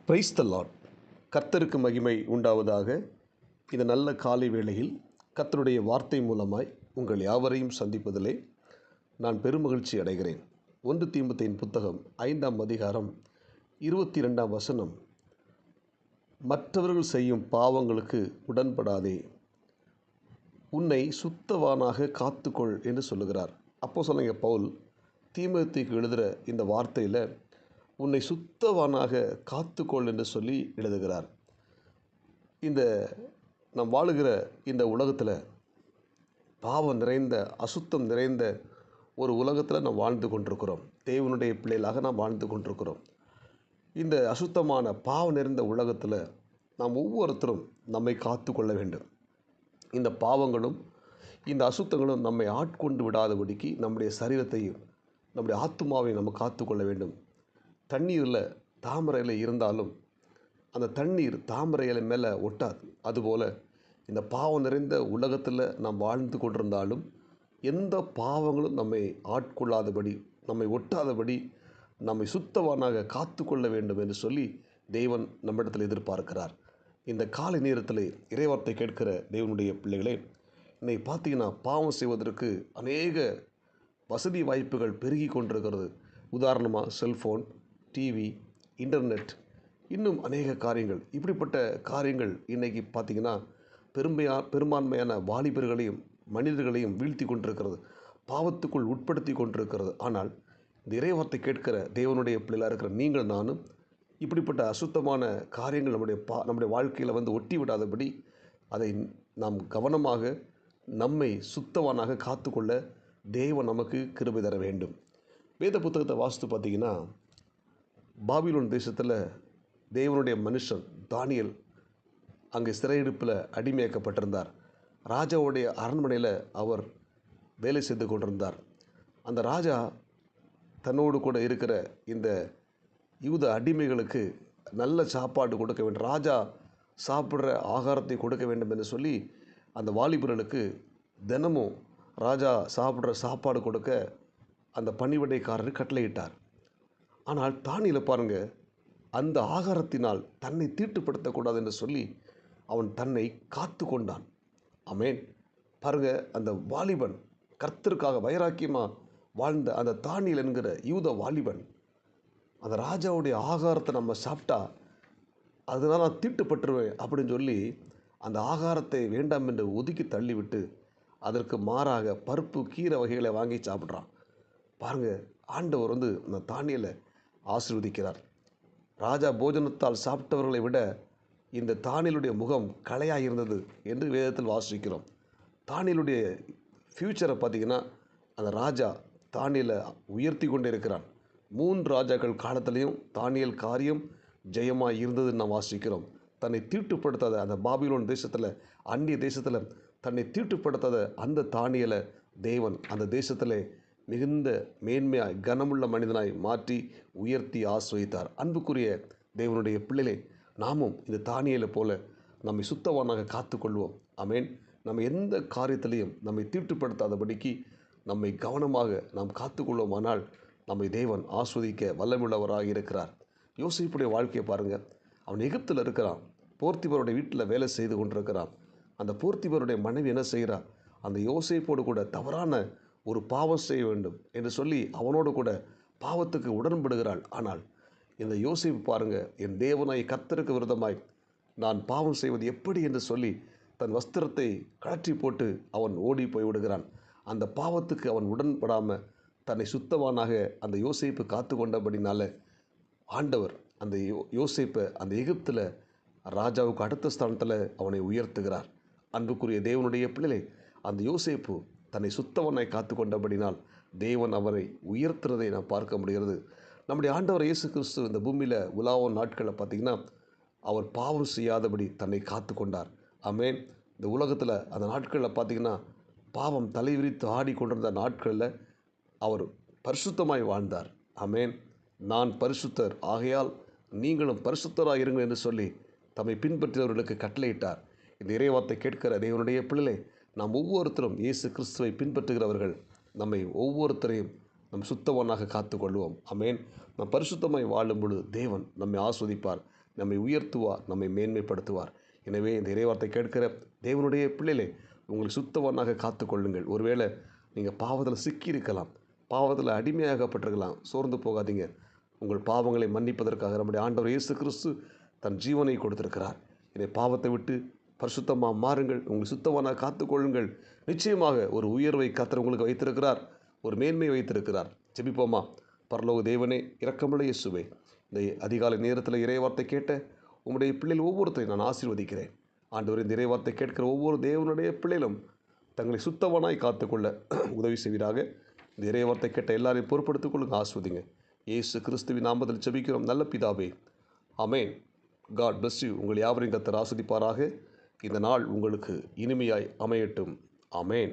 Praise the Lord. கர்த்தருக்கு மகிமை உண்டாவதாக. இந்த நல்ல காலை வேளையில் கர்த்தருடைய வார்த்தை மூலமாய் உங்கள் யாவரையும் சந்திப்பதிலே நான் பெருமகிழ்ச்சி அடைகிறேன். 1 தீமோத்தேயின் புத்தகம் 5ஆம் அதிகாரம் 22ஆம் வசனம், மற்றவர்கள் செய்யும் பாவங்களுக்கு உடன்படாதே, உன்னை சுத்தவானாக காத்துக்கொள் என்று சொல்லுகிறார். அப்போஸ்தலனாகிய பவுல் தீமோத்தேயுக்கு எழுதுகிற இந்த வார்த்தையில் உன்னை சுத்தவானாக காத்துக்கொள் என்று சொல்லி எழுதுகிறார். இந்த நாம் வாழுகிற இந்த உலகத்தில் பாவம் நிறைந்த, அசுத்தம் நிறைந்த ஒரு உலகத்தில் நாம் வாழ்ந்து கொண்டிருக்கிறோம். தேவனுடைய பிள்ளைகளாக நாம் வாழ்ந்து கொண்டிருக்கிறோம். இந்த அசுத்தமான பாவம் நிறைந்த உலகத்தில் நாம் ஒவ்வொருத்தரும் நம்மை காத்து கொள்ள வேண்டும். இந்த பாவங்களும் இந்த அசுத்தங்களும் நம்மை ஆட்கொண்டு விடாதபடிக்கு நம்முடைய சரீரத்தையும் நம்முடைய ஆத்துமாவை நம்ம காத்து கொள்ள வேண்டும். தண்ணீரில் தாமரை இலை இருந்தாலும் அந்த தண்ணீர் தாமரை இலை மேலே ஒட்டாது. அதுபோல் இந்த பாவம் நிறைந்த உலகத்தில் நாம் வாழ்ந்து கொண்டிருந்தாலும் எந்த பாவங்களும் நம்மை ஆட்கொள்ளாதபடி, நம்மை ஒட்டாதபடி நம்மை சுத்தவானாக காத்து கொள்ள வேண்டும் என்று சொல்லி தேவன் நம்மிடத்தில் எதிர்பார்க்கிறார். இந்த காலை நேரத்தில் இறைவார்த்தை கேட்கிற தேவனுடைய பிள்ளைகளே, இன்னைக்கு பார்த்தீங்கன்னா பாவம் செய்வதற்கு அநேக வசதி வாய்ப்புகள் பெருகி கொண்டிருக்கிறது. உதாரணமாக செல்ஃபோன், டிவி, இன்டர்நெட், இன்னும் அநேக காரியங்கள். இப்படிப்பட்ட காரியங்கள் இன்றைக்கி பார்த்திங்கன்னா பெரும்பான்மையான வாலிபர்களையும் மனிதர்களையும் வீழ்த்தி கொண்டிருக்கிறது, பாவத்துக்குள் உட்படுத்தி கொண்டிருக்கிறது. ஆனால் இந்த இறைவார்த்தை கேட்கிற தேவனுடைய பிள்ளைகளாக இருக்கிற நீங்கள் நானும் இப்படிப்பட்ட அசுத்தமான காரியங்கள் நம்முடைய வாழ்க்கையில் ஒட்டி விடாதபடி அதை நாம் கவனமாக நம்மை சுத்தவானாக காத்துக்கொள்ள தேவன் நமக்கு கிருபை தர வேண்டும். வேத புத்தகத்தை வாசித்து பார்த்திங்கன்னா, பாபிலோன் தேசத்தில் தேவனுடைய மனுஷன் தானியேல் அங்கே சிறையிருப்பில் அடிமையாக்கப்பட்டிருந்தார். ராஜாவுடைய அரண்மனையில் அவர் வேலை செய்து கொண்டிருந்தார். அந்த ராஜா தன்னோடு கூட இருக்கிற இந்த யூத அடிமைகளுக்கு நல்ல சாப்பாடு கொடுக்க வேண்டும், ராஜா சாப்பிட்ற ஆகாரத்தை கொடுக்க வேண்டும் என்று சொல்லி அந்த வாலிபர்களுக்கு தினமும் ராஜா சாப்பிட்ற சாப்பாடு கொடுக்க அந்த பணிவிடைக்காரர் கட்டளையிட்டார். ஆனால் தானியேலை பாருங்கள், அந்த ஆகாரத்தினால் தன்னை தீட்டுப்படுத்தக்கூடாது என்று சொல்லி அவன் தன்னை காத்து கொண்டான். ஆமென். பாருங்கள், அந்த வாலிபன் கர்த்தருக்காக வைராக்கியமாக வாழ்ந்த அந்த தானியேல் என்கிற யூத வாலிபன், அந்த ராஜாவுடைய ஆகாரத்தை நம்ம சாப்பிட்டா அதனால் நான் தீட்டுப்பட்டுருவேன் அப்படின்னு சொல்லி அந்த ஆகாரத்தை வேண்டாம் என்று ஒதுக்கி தள்ளிவிட்டு அதற்கு மாறாக பருப்பு கீரை வகைகளை வாங்கி சாப்பிட்றான். பாருங்கள், ஆண்டவர் அந்த தானியேலை ஆசீர்வதிக்கிறார். ராஜா போஜனத்தால் சாப்பிட்டவர்களை விட இந்த தானியேலுடைய முகம் களையாக இருந்தது என்று வேதத்தில் வாசிக்கிறோம். தானியேலுடைய ஃப்யூச்சரை பார்த்திங்கன்னா, அந்த ராஜா தானியேலை உயர்த்தி கொண்டே இருக்கிறான். 3 ராஜாக்கள் காலத்திலையும் தானியேல் காரியம் ஜெயமாக இருந்ததுன்னு நாம் வாசிக்கிறோம். தன்னை தீட்டுப்படுத்தாத அந்த பாபிலோன் தேசத்தில், அந்நிய தேசத்தில் தன்னை தீட்டுப்படுத்தாத அந்த தானியேலை தேவன் அந்த தேசத்தில் மிகுந்த மேன்மையாய் கனமுள்ள மனிதனாய் மாற்றி உயர்த்தி ஆசீர்வதித்தார். அன்புக்குரிய தேவனுடைய பிள்ளைகளே, நாமும் இந்த தானியேலை போல நம்மை சுத்தவானாக காத்துக்கொள்வோம். ஆமென். நம்ம எந்த காரியத்திலையும் நம்மை தீட்டுப்படுத்தாதபடிக்கு நம்மை கவனமாக நாம் காத்துக்கொள்வோமானால் நம்மை தேவன் ஆஸ்வதிக்க வல்லமுள்ளவராக இருக்கிறார். யோசேப்புடைய வாழ்க்கையை பாருங்கள். அவன் எகிப்தில் இருக்கிறான், போர்த்திபருடைய வீட்டில் வேலை செய்து கொண்டிருக்கிறான். அந்த போர்த்திபருடைய மனைவி என்ன செய்கிறார்? அந்த யோசேப்போடு கூட தவறான ஒரு பாவம் செய்ய வேண்டும் என்று சொல்லி அவனோடு கூட பாவத்துக்கு உடன்படுகிறாள். ஆனால் இந்த யோசேப்பு பாருங்கள், என் தேவனாய் கர்த்தருக்கு விரோதமாய் நான் பாவம் செய்வது எப்படி என்று சொல்லி தன் வஸ்திரத்தை கழற்றி போட்டு அவன் ஓடி போய் விடுகிறான். அந்த பாவத்துக்கு அவன் உடன்படாமல் தன்னை சுத்தவானாக அந்த யோசேப்பு காத்து கொண்டபடினால ஆண்டவர் அந்த யோசேப்பை அந்த எகிப்தில் ராஜாவுக்கு அடுத்த ஸ்தானத்தில் அவனை உயர்த்துகிறார். அன்புக்குரிய தேவனுடைய பிள்ளைகளை, அந்த யோசேப்பு தன்னை சுத்தவனாய் காத்து கொண்டபடினால் தேவன் அவரை உயர்த்துறதை நாம் பார்க்க முடிகிறது. நம்முடைய ஆண்டவர் இயேசு கிறிஸ்து இந்த பூமியில் உலாவும் நாட்களில் பார்த்திங்கன்னா, அவர் பாவம் செய்யாதபடி தன்னை காத்து கொண்டார். ஆமென். இந்த உலகத்தில் அந்த நாட்களில் பார்த்திங்கன்னா, பாவம் தலைவிரித்து ஆடி கொண்டிருந்த நாட்களில் அவர் பரிசுத்தமாய் வாழ்ந்தார். ஆமென். நான் பரிசுத்தர், ஆகையால் நீங்களும் பரிசுத்தராக இருங்கள் என்று சொல்லி தம்மை பின்பற்றியவர்களுக்கு கட்டளையிட்டார். இந்த இறைவார்த்தை கேட்கிற தேவனுடைய பிள்ளைகளை, நாம் ஒவ்வொருத்தரும் இயேசு கிறிஸ்துவை பின்பற்றுகிறவர்கள். நம்மை ஒவ்வொருத்தரையும் நம் சுத்தவனாக காத்து கொள்வோம். ஆமென். நாம் பரிசுத்தமாய் வாழும் பொழுது தேவன் நம்மை ஆஸ்வதிப்பார். நம்மை உயர்த்துவார், நம்மை மேன்மைப்படுத்துவார். எனவே இந்த இறைவார்த்தை கேட்கிற தேவனுடைய பிள்ளைகளே, உங்களை சுத்தவானாக காத்துக்கொள்ளுங்கள். ஒருவேளை நீங்கள் பாவத்தில் சிக்கியிருக்கலாம், பாவத்தில் அடிமையாகப்பட்டிருக்கலாம். சோர்ந்து போகாதீங்க. உங்கள் பாவங்களை மன்னிப்பதற்காக நம்முடைய ஆண்டவர் இயேசு கிறிஸ்து தன் ஜீவனை கொடுத்திருக்கிறார். இதை பாவத்தை விட்டு பரிசுத்தமாக மாறுங்கள், உங்களை சுத்தவானாக காத்துக்கொள்ளுங்கள். நிச்சயமாக ஒரு உயர்வை கர்த்தர் உங்களுக்கு வைத்திருக்கிறார், ஒரு மேன்மை வைத்திருக்கிறார். ஜெபிப்போமா? பரலோக தேவனே, இரக்கமுள்ள இயேசுவே, இந்த அதிகாலை நேரத்தில் இறைவார்த்தை கேட்ட உம்முடைய பிள்ளைகள் ஒவ்வொருத்தரையும் நான் ஆசீர்வதிக்கிறேன். ஆண்டவர், இந்த இறைவார்த்தை கேட்கிற ஒவ்வொரு தேவனுடைய பிள்ளைகளும் தங்களை சுத்தவனாய் காத்துக்கொள்ள உதவி செய்வீராக. இந்த இறைவார்த்தை கேட்ட எல்லாரையும் பொறுப்படுத்திக் கொள்ளுங்க, ஆஸ்வதிங்க. இயேசு கிறிஸ்துவின் நாமத்தில் ஜெபிக்கிறோம் நல்ல பிதாவே, ஆமென். God bless you. உங்கள் யாவரையும் கர்த்தர் ஆஸ்வதிப்பாராக. இந்த நாள் உங்களுக்கு இனிமையாய் அமையட்டும். ஆமென்.